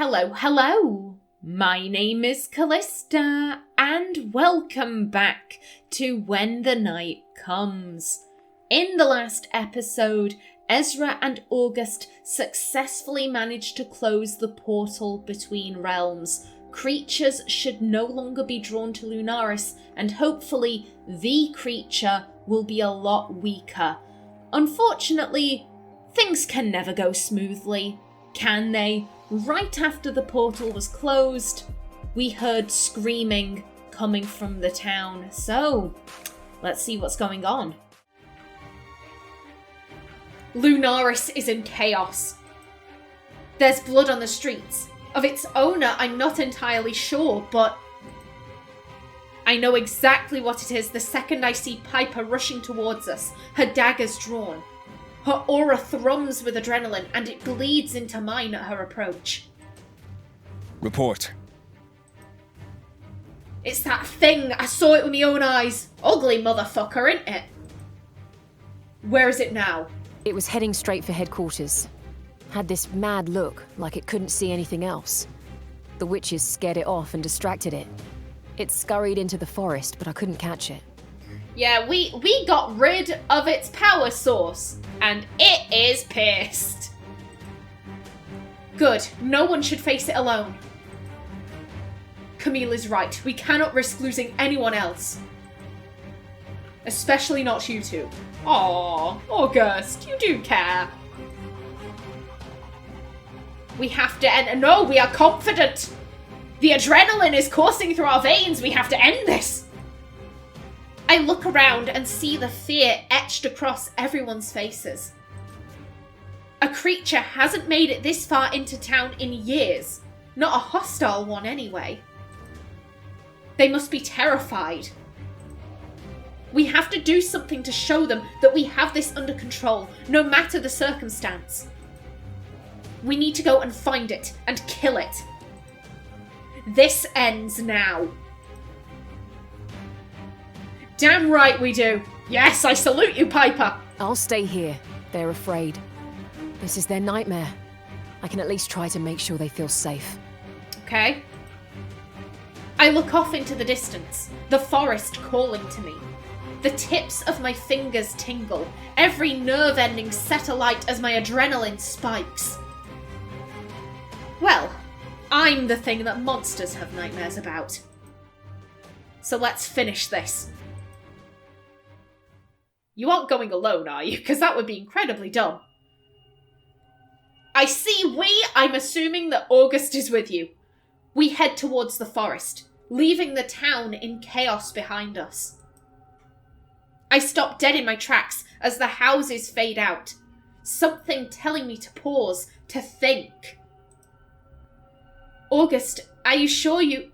Hello. My name is Callista, and welcome back to When the Night Comes. In the last episode, Ezra and August successfully managed to close the portal between realms. Creatures should no longer be drawn to Lunaris, and hopefully the creature will be a lot weaker. Unfortunately, things can never go smoothly, can they? Right after the portal was closed, we heard screaming coming from the town. So, let's see what's going on. Lunaris is in chaos. There's blood on the streets. Of its owner, I'm not entirely sure, but I know exactly what it is the second I see Piper rushing towards us, her daggers drawn. Her aura thrums with adrenaline, and it bleeds into mine at her approach. Report. It's that thing! I saw it with my own eyes! Ugly motherfucker, ain't it? Where is it now? It was heading straight for headquarters. Had this mad look, like it couldn't see anything else. The witches scared it off and distracted it. It scurried into the forest, but I couldn't catch it. Yeah, we got rid of its power source, and it is pissed. Good, no one should face it alone. Camille is right, we cannot risk losing anyone else. Especially not you two. Aww, August, you do care. We have to end. No, we are confident. The adrenaline is coursing through our veins. We have to end this. I look around and see the fear etched across everyone's faces. A creature hasn't made it this far into town in years. Not a hostile one, anyway. They must be terrified. We have to do something to show them that we have this under control, no matter the circumstance. We need to go and find it, and kill it. This ends now. Damn right we do. Yes, I salute you, Piper. I'll stay here. They're afraid. This is their nightmare. I can at least try to make sure they feel safe. Okay. I look off into the distance, the forest calling to me. The tips of my fingers tingle, every nerve ending set alight as my adrenaline spikes. Well, I'm the thing that monsters have nightmares about. So let's finish this. You aren't going alone, are you? Because that would be incredibly dumb. I see I'm assuming that August is with you. We head towards the forest, leaving the town in chaos behind us. I stop dead in my tracks as the houses fade out. Something telling me to pause, to think. August, are you sure you...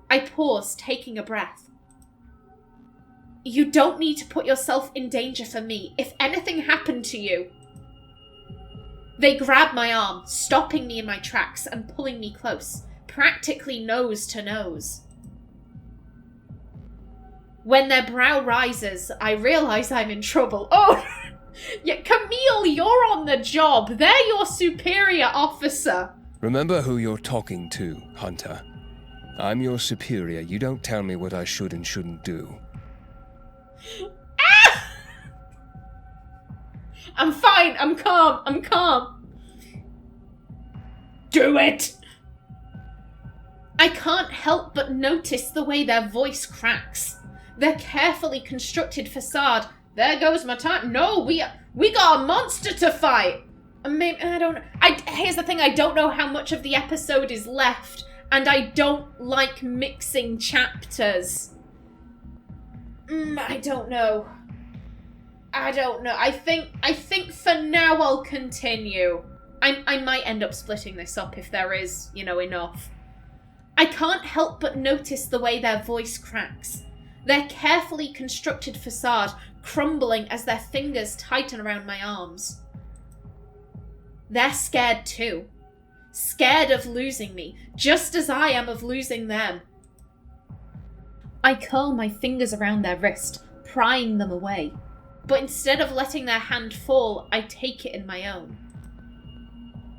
I pause, taking a breath. You don't need to put yourself in danger for me. If anything happened to you... They grab my arm, stopping me in my tracks and pulling me close, practically nose to nose. When their brow rises, I realise I'm in trouble. Oh, yeah, Camille, you're on the job. They're your superior officer. Remember who you're talking to, Hunter. I'm your superior. You don't tell me what I should and shouldn't do. Ah! I'm fine. I'm calm. Do it! I can't help but notice the way their voice cracks. Their carefully constructed facade. There goes my time. No, we got a monster to fight. Maybe, I don't know. Here's the thing, I don't know how much of the episode is left, and I don't like mixing chapters. I don't know. I think for now I'll continue. I might end up splitting this up if there is, enough. I can't help but notice the way their voice cracks. Their carefully constructed facade crumbling as their fingers tighten around my arms. They're scared too. Scared of losing me, just as I am of losing them. I curl my fingers around their wrist, prying them away. But instead of letting their hand fall, I take it in my own.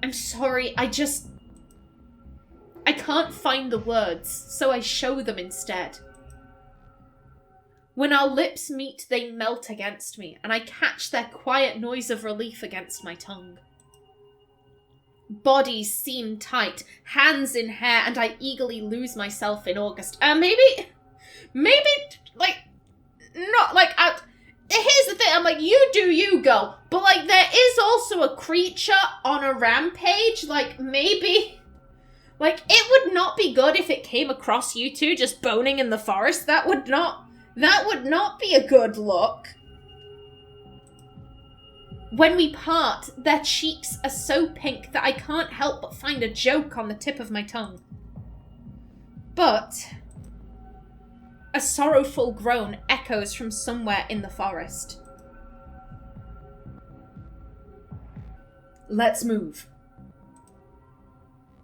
I'm sorry, I can't find the words, so I show them instead. When our lips meet, they melt against me, and I catch their quiet noise of relief against my tongue. Bodies seem tight, hands in hair, and I eagerly lose myself in August. Maybe, like, not, like, here's the thing, I'm like, you do you, girl, but, like, there is also a creature on a rampage, like, maybe, like, it would not be good if it came across you two just boning in the forest. That would not be a good look. When we part, their cheeks are so pink that I can't help but find a joke on the tip of my tongue. But a sorrowful groan echoes from somewhere in the forest. Let's move.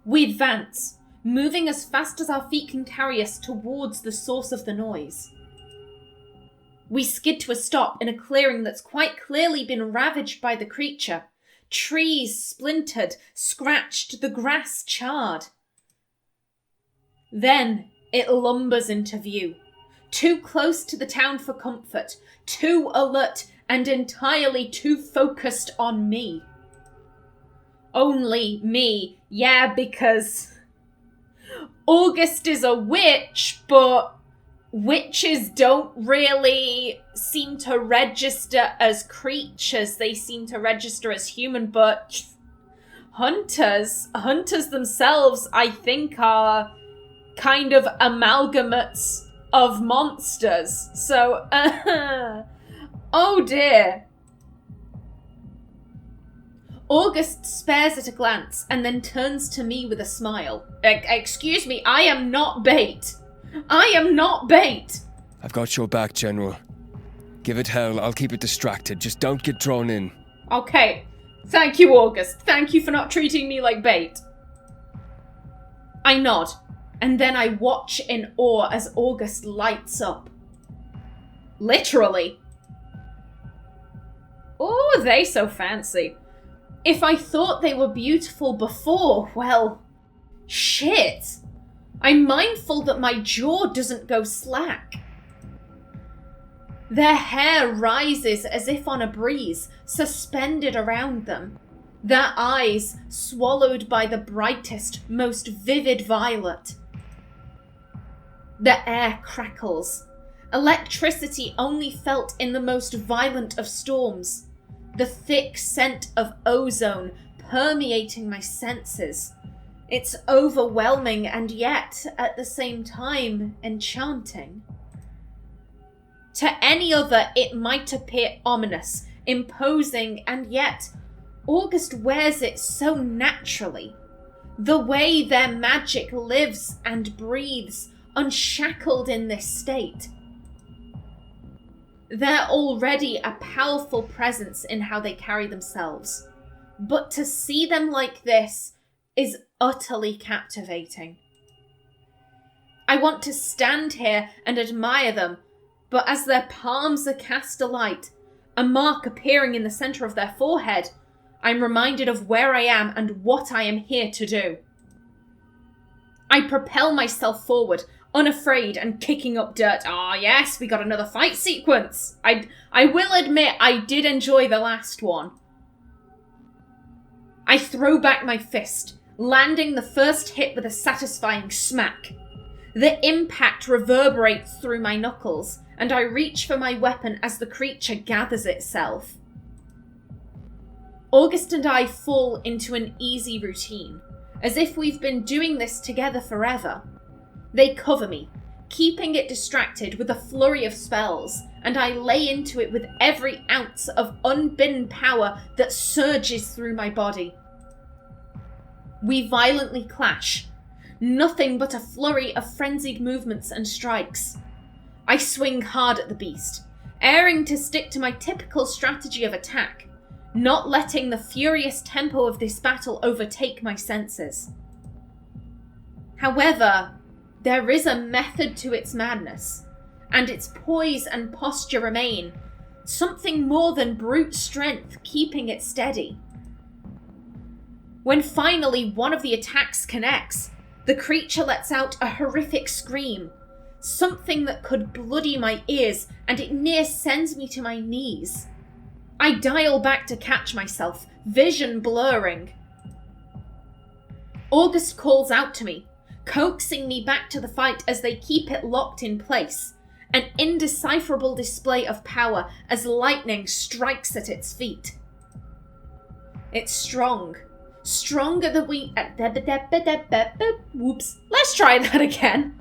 We advance, moving as fast as our feet can carry us towards the source of the noise. We skid to a stop in a clearing that's quite clearly been ravaged by the creature. Trees splintered, scratched, the grass charred. Then it lumbers into view, too close to the town for comfort, too alert and entirely too focused on me. Only me, yeah, because August is a witch, but witches don't really seem to register as creatures. They seem to register as human, but hunters themselves, I think, are kind of amalgamates of monsters. So, oh dear. August spares at a glance and then turns to me with a smile. Excuse me, I am not bait. I am not bait. I've got your back, General. Give it hell, I'll keep it distracted. Just don't get drawn in. Okay. Thank you, August. Thank you for not treating me like bait. I nod, and then I watch in awe as August lights up. Literally. Oh, they so fancy. If I thought they were beautiful before, well, shit. I'm mindful that my jaw doesn't go slack. Their hair rises as if on a breeze, suspended around them. Their eyes swallowed by the brightest, most vivid violet. The air crackles. Electricity only felt in the most violent of storms. The thick scent of ozone permeating my senses. It's overwhelming and yet, at the same time, enchanting. To any other, it might appear ominous, imposing, and yet August wears it so naturally. The way their magic lives and breathes, unshackled in this state. They're already a powerful presence in how they carry themselves, but to see them like this is utterly captivating. I want to stand here and admire them, but as their palms are cast alight, a mark appearing in the centre of their forehead, I'm reminded of where I am and what I am here to do. I propel myself forward, unafraid and kicking up dirt. Ah, yes, we got another fight sequence. I will admit I did enjoy the last one. I throw back my fist, landing the first hit with a satisfying smack. The impact reverberates through my knuckles, and I reach for my weapon as the creature gathers itself. August and I fall into an easy routine, as if we've been doing this together forever. They cover me, keeping it distracted with a flurry of spells, and I lay into it with every ounce of unbidden power that surges through my body. We violently clash, nothing but a flurry of frenzied movements and strikes. I swing hard at the beast, erring to stick to my typical strategy of attack, not letting the furious tempo of this battle overtake my senses. However, there is a method to its madness, and its poise and posture remain, something more than brute strength keeping it steady. When finally one of the attacks connects, The creature lets out a horrific scream, something that could bloody my ears, and it near sends me to my knees. I dial back to catch myself, vision blurring. August calls out to me, coaxing me back to the fight as they keep it locked in place, an indecipherable display of power as lightning strikes at its feet. It's strong. Stronger than we... Whoops. Let's try that again.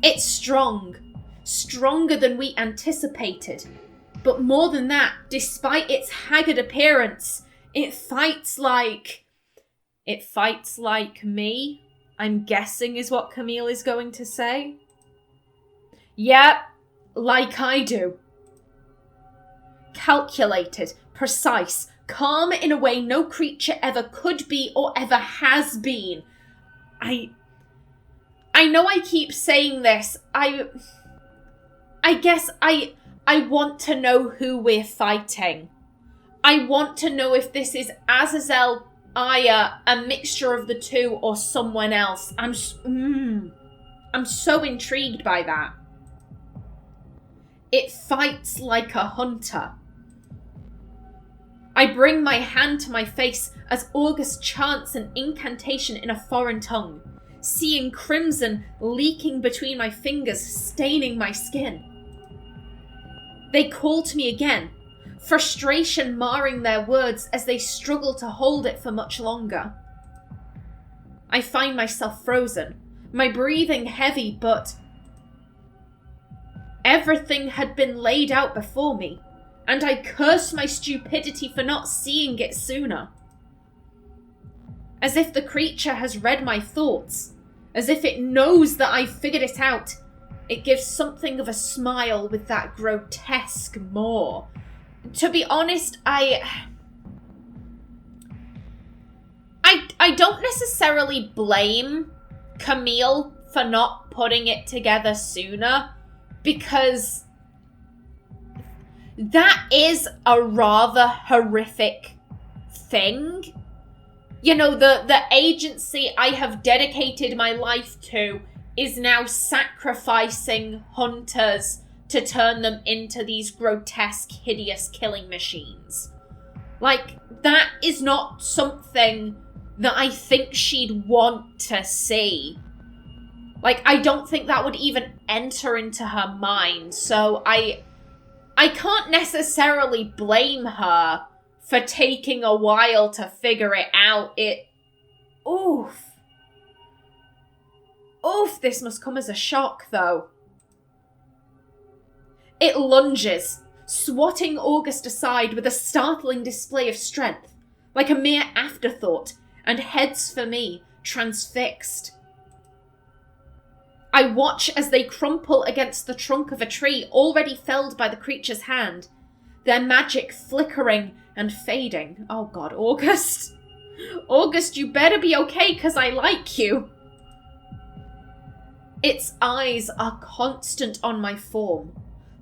It's strong. Stronger than we anticipated. But more than that, despite its haggard appearance, it fights like... It fights like me, I'm guessing is what Camille is going to say. Yep, like I do. Calculated, precise, calm in a way no creature ever could be or ever has been. I know I keep saying this. I guess I want to know who we're fighting. I want to know if this is Azazel, Aya, a mixture of the two, or someone else. I'm so intrigued by that. It fights like a hunter. I bring my hand to my face as August chants an incantation in a foreign tongue, seeing crimson leaking between my fingers, staining my skin. They call to me again, frustration marring their words as they struggle to hold it for much longer. I find myself frozen, my breathing heavy, but everything had been laid out before me, and I curse my stupidity for not seeing it sooner. As if the creature has read my thoughts, as if it knows that I've figured it out, it gives something of a smile with that grotesque maw. To be honest, I don't necessarily blame Camille for not putting it together sooner, because that is a rather horrific thing. You know, the agency I have dedicated my life to is now sacrificing hunters to turn them into these grotesque, hideous killing machines. Like, that is not something that I think she'd want to see. Like, I don't think that would even enter into her mind, so I can't necessarily blame her for taking a while to figure it out. Oof, this must come as a shock, though. It lunges, swatting August aside with a startling display of strength, like a mere afterthought, and heads for me, transfixed. I watch as they crumple against the trunk of a tree already felled by the creature's hand, their magic flickering and fading. Oh god, August. August, you better be okay, 'cause I like you. Its eyes are constant on my form.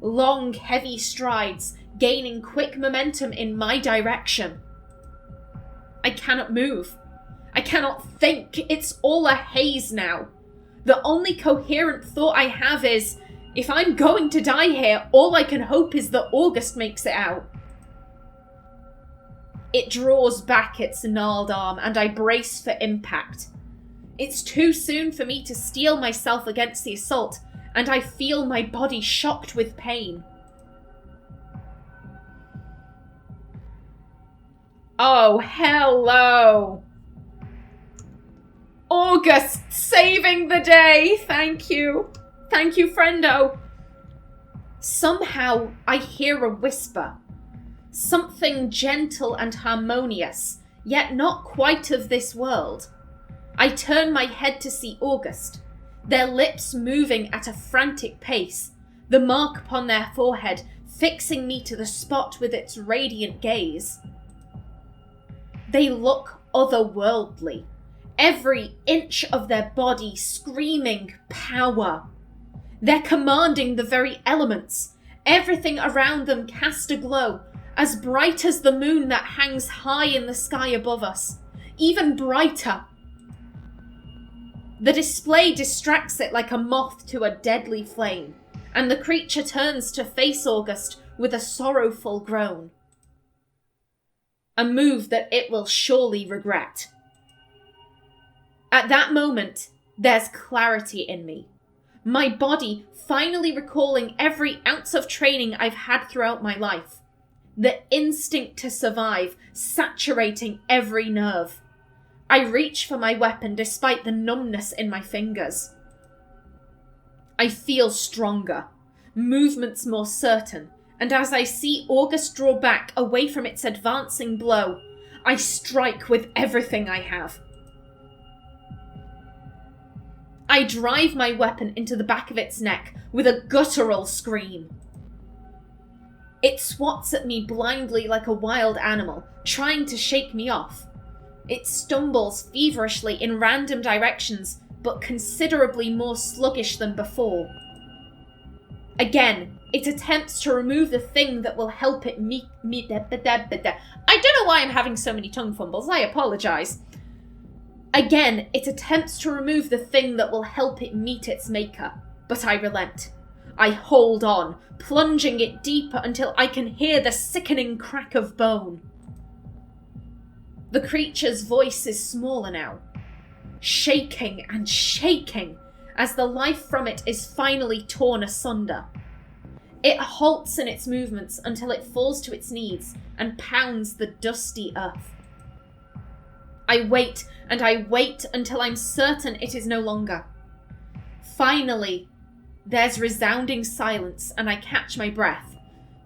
Long, heavy strides, gaining quick momentum in my direction. I cannot move. I cannot think. It's all a haze now. The only coherent thought I have is, if I'm going to die here, all I can hope is that August makes it out. It draws back its gnarled arm, and I brace for impact. It's too soon for me to steel myself against the assault, and I feel my body shocked with pain. Oh, hello! August, saving the day! Thank you. Thank you, friendo. Somehow, I hear a whisper. Something gentle and harmonious, yet not quite of this world. I turn my head to see August, their lips moving at a frantic pace, the mark upon their forehead fixing me to the spot with its radiant gaze. They look otherworldly, every inch of their body screaming power. They're commanding the very elements, everything around them cast a glow, as bright as the moon that hangs high in the sky above us, even brighter. The display distracts it like a moth to a deadly flame, and the creature turns to face August with a sorrowful groan. A move that it will surely regret. At that moment, there's clarity in me. My body finally recalling every ounce of training I've had throughout my life. The instinct to survive saturating every nerve. I reach for my weapon despite the numbness in my fingers. I feel stronger, movements more certain, and as I see August draw back away from its advancing blow, I strike with everything I have. I drive my weapon into the back of its neck with a guttural scream. It swats at me blindly like a wild animal, trying to shake me off. It stumbles feverishly in random directions, but considerably more sluggish than before. Again, it attempts to remove the thing that will help it I don't know why I'm having so many tongue fumbles, I apologise. Again, it attempts to remove the thing that will help it meet its maker, but I relent. I hold on, plunging it deeper until I can hear the sickening crack of bone. The creature's voice is smaller now, shaking and shaking as the life from it is finally torn asunder. It halts in its movements until it falls to its knees and pounds the dusty earth. I wait and I wait until I'm certain it is no longer. Finally, there's resounding silence and I catch my breath.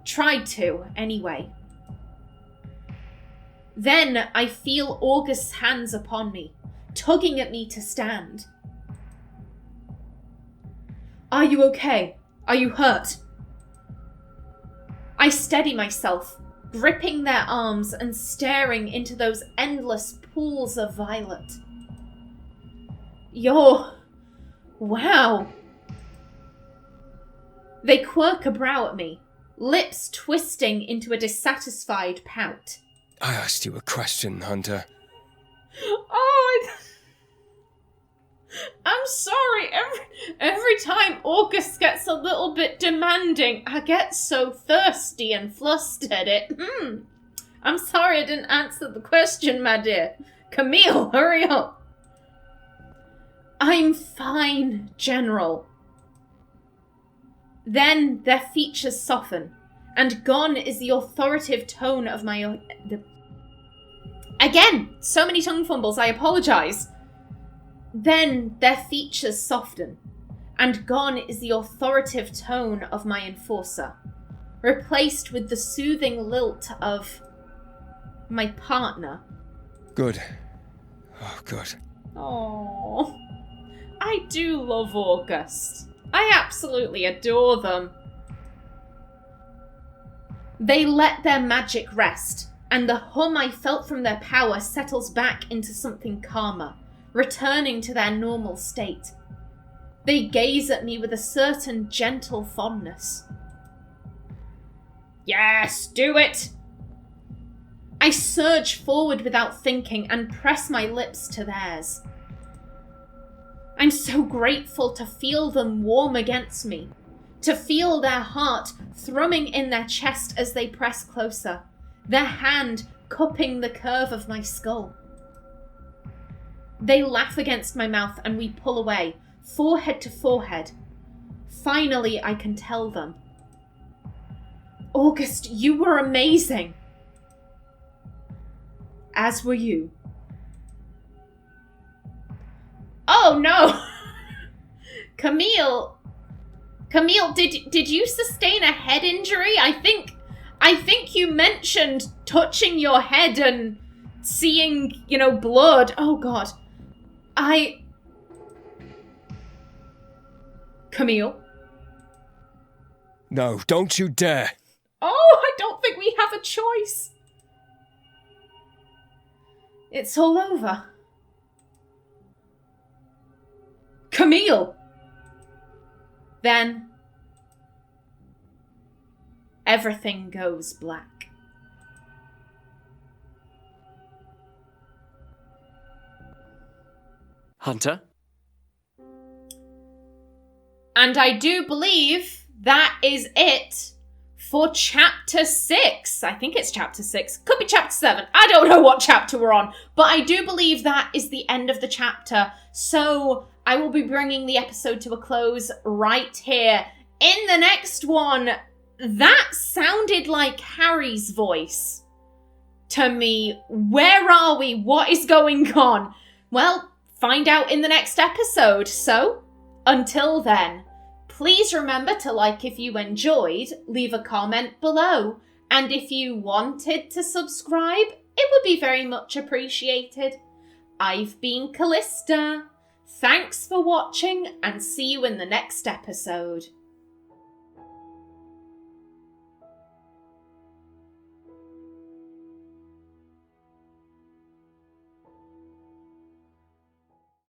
Tried to, anyway. Then I feel August's hands upon me, tugging at me to stand. Are you okay? Are you hurt? I steady myself, gripping their arms and staring into those endless pools of violet. Wow. They quirk a brow at me, lips twisting into a dissatisfied pout. I asked you a question, Hunter. I'm sorry. Every time August gets a little bit demanding, I get so thirsty and flustered. I'm sorry I didn't answer the question, my dear. Camille, hurry up. I'm fine, General. Then their features soften, and gone is the authoritative tone of my... Again, so many tongue fumbles, I apologise. Then their features soften, and gone is the authoritative tone of my enforcer, replaced with the soothing lilt of my partner. Good. Oh, good. Oh, I do love August. I absolutely adore them. They let their magic rest, and the hum I felt from their power settles back into something calmer, returning to their normal state. They gaze at me with a certain gentle fondness. Yes, do it! I surge forward without thinking and press my lips to theirs. I'm so grateful to feel them warm against me, to feel their heart thrumming in their chest as they press closer, their hand cupping the curve of my skull. They laugh against my mouth and we pull away, forehead to forehead. Finally, I can tell them. August, you were amazing. As were you. Oh no! Camille, did you sustain a head injury? I think you mentioned touching your head and seeing, blood. Oh god. Camille? No, don't you dare! Oh, I don't think we have a choice. It's all over. Camille! Then everything goes black. Hunter? And I do believe that is it for chapter 6. I think it's chapter 6. Could be chapter 7. I don't know what chapter we're on. But I do believe that is the end of the chapter. So I will be bringing the episode to a close right here. In the next one, that sounded like Harry's voice to me. Where are we? What is going on? Well, find out in the next episode. So, until then, please remember to like if you enjoyed, leave a comment below. And if you wanted to subscribe, it would be very much appreciated. I've been Callista. Thanks for watching and see you in the next episode.